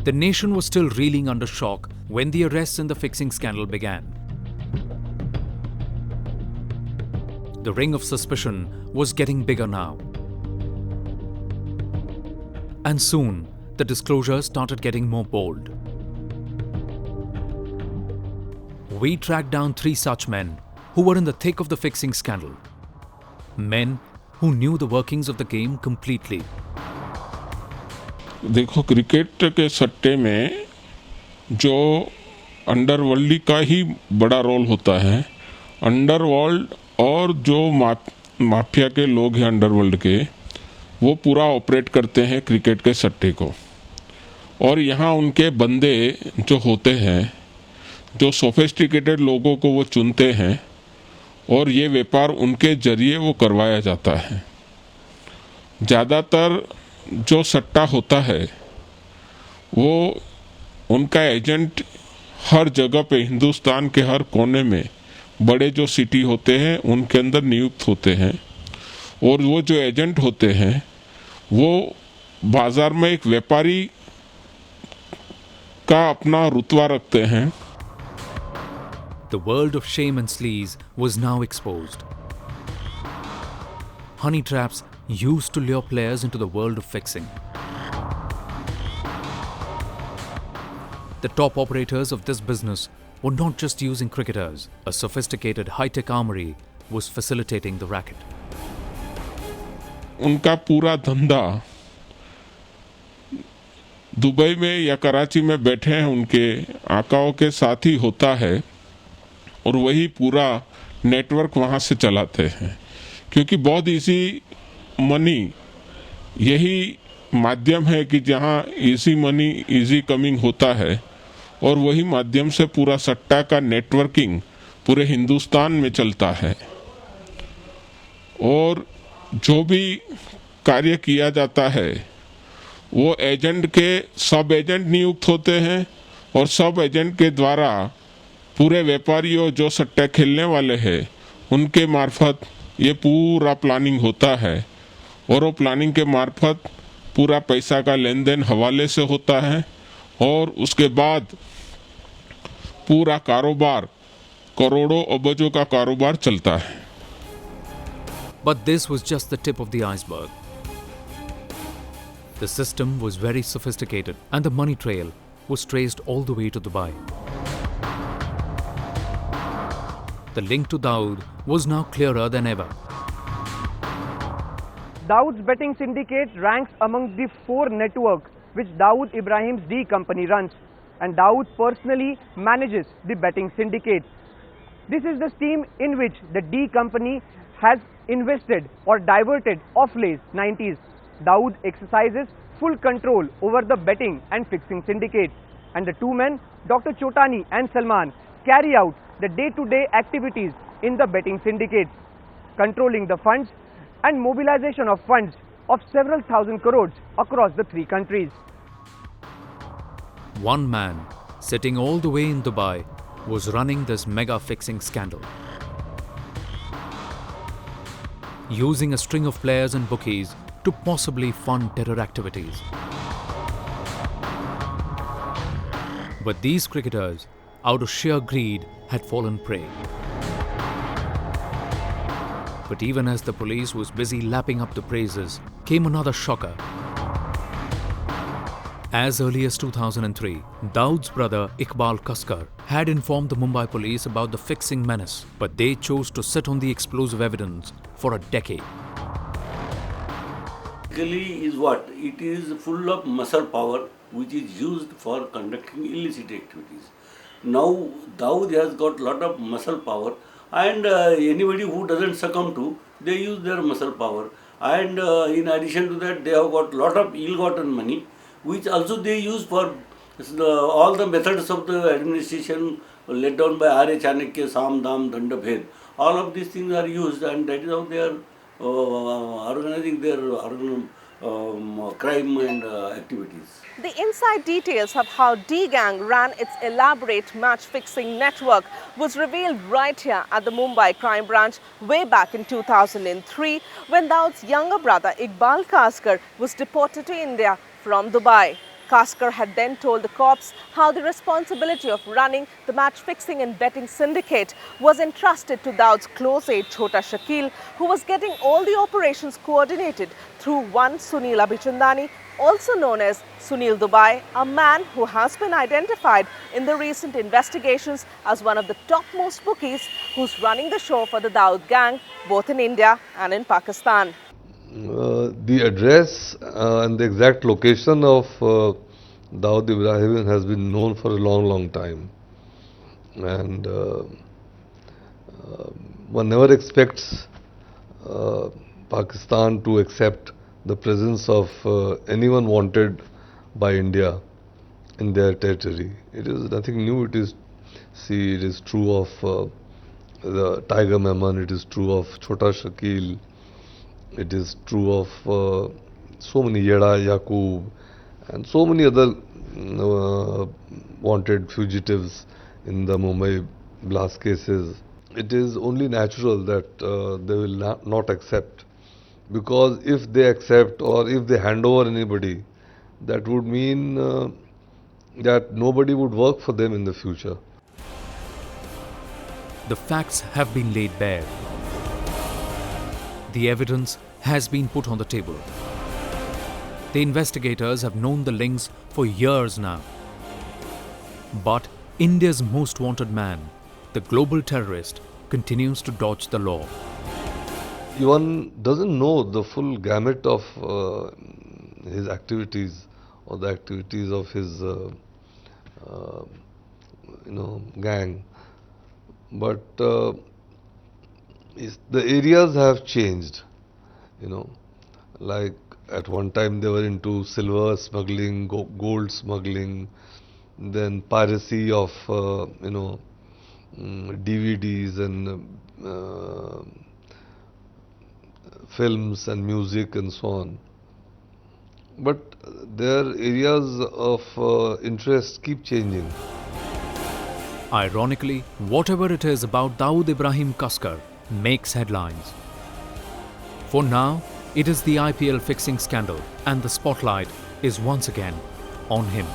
The nation was still reeling under shock when the arrests in the fixing scandal began. The ring of suspicion was getting bigger now. And soon, the disclosures started getting more bold. We tracked down 3 such men who were in the thick of the fixing scandal. Men who knew the workings of the game completely. देखो, cricket के सट्टे में जो underworld का ही बड़ा role होता है। Underworld और जो माफिया के लोग हैं अंडरवर्ल्ड के, वो पूरा ऑपरेट करते हैं क्रिकेट के सट्टे को। और यहाँ उनके बंदे जो होते हैं, जो सोफिस्टिकेटेड लोगों को वो चुनते हैं और ये व्यापार उनके जरिए वो करवाया जाता है। ज़्यादातर जो सट्टा होता है वो उनका एजेंट हर जगह पे, हिंदुस्तान के हर कोने में बड़े जो सिटी होते हैं उनके अंदर नियुक्त होते हैं। और वो जो एजेंट होते हैं वो बाज़ार में एक व्यापारी का अपना रुतबा रखते हैं। The world of shame and sleaze was now exposed. Honey traps used to lure players into the world of fixing. The top operators of this business were not just using cricketers. A sophisticated high-tech armory was facilitating the racket. उनका पूरा धंधा Dubai में या कराची में बैठे हैं उनके आकाओं के साथ ही होता है और वही पूरा नेटवर्क वहाँ से चलाते हैं। क्योंकि बहुत इजी मनी यही माध्यम है कि जहाँ इजी मनी इजी कमिंग होता है और वही माध्यम से पूरा सट्टा का नेटवर्किंग पूरे हिंदुस्तान में चलता है। और जो भी कार्य किया जाता है वो एजेंट के सब एजेंट नियुक्त होते हैं और सब एजेंट के द्वारा पूरे व्यापारियों जो सट्टा खेलने वाले हैं उनके मार्फत ये पूरा प्लानिंग होता है। और वो प्लानिंग के मार्फत पूरा पैसा का लेन देन हवाले से होता है और उसके बाद पूरा कारोबार करोड़ों अबजों का कारोबार चलता है। But this was just the tip of the iceberg. The system was very sophisticated and the money trail was traced all the way to Dubai. The link to Dawood was now clearer than ever. Dawood's betting syndicate ranks among the 4 networks which Dawood Ibrahim's D company runs, and Dawood personally manages the betting syndicate. This is the scheme in which the D company has invested or diverted of late 90s. Dawood exercises full control over the betting and fixing syndicate, and the 2 men, Dr. Chotani and Salman, carry out the day-to-day activities in the betting syndicate, controlling the funds and mobilization of funds of several thousand crores across the 3 countries. One man, sitting all the way in Dubai, was running this mega fixing scandal. Using a string of players and bookies to possibly fund terror activities. But these cricketers, out of sheer greed, had fallen prey. But even as the police was busy lapping up the praises, came another shocker. As early as 2003, Dawood's brother Iqbal Kaskar had informed the Mumbai police about the fixing menace, but they chose to sit on the explosive evidence for a decade. Basically is what? It is full of muscle power which is used for conducting illicit activities. Now Dawood has got lot of muscle power, and anybody who doesn't succumb to, they use their muscle power. And in addition to that, they have got lot of ill-gotten money, which also they use for all the methods of the administration laid down by R.A. Chanakya, Sam, Dam, Danda, Bhed. All of these things are used, and that is how they are organizing their crime and activities. The inside details of how D-Gang ran its elaborate match-fixing network was revealed right here at the Mumbai Crime Branch way back in 2003 when Dawood's younger brother Iqbal Kaskar was deported to India from Dubai. Kaskar had then told the cops how the responsibility of running the match-fixing and betting syndicate was entrusted to Dawood's close aide Chhota Shakil, who was getting all the operations coordinated through one Sunil Abhichandani, also known as Sunil Dubai, a man who has been identified in the recent investigations as one of the topmost bookies who's running the show for the Dawood gang, both in India and in Pakistan. The address and the exact location of Dawood Ibrahim has been known for a long time, and one never expects Pakistan to accept the presence of anyone wanted by India in their territory. It is nothing new. It is true of the Tiger Memon, it is true of Chhota Shakil, it is true of so many Yeda, Yaqub, and so many other wanted fugitives in the Mumbai blast cases. It is only natural that they will not accept, because if they accept or if they hand over anybody, that would mean that nobody would work for them in the future. The facts have been laid bare. The evidence has been put on the table. The investigators have known the links for years now. But India's most wanted man, the global terrorist, continues to dodge the law. One doesn't know the full gamut of his activities or the activities of his gang, but the areas have changed. Like at one time they were into silver smuggling, gold smuggling, then piracy of DVDs and films and music and so on. But their areas of interest keep changing. Ironically, whatever it is about Dawood Ibrahim Kaskar makes headlines. For now, it is the IPL fixing scandal, and the spotlight is once again on him.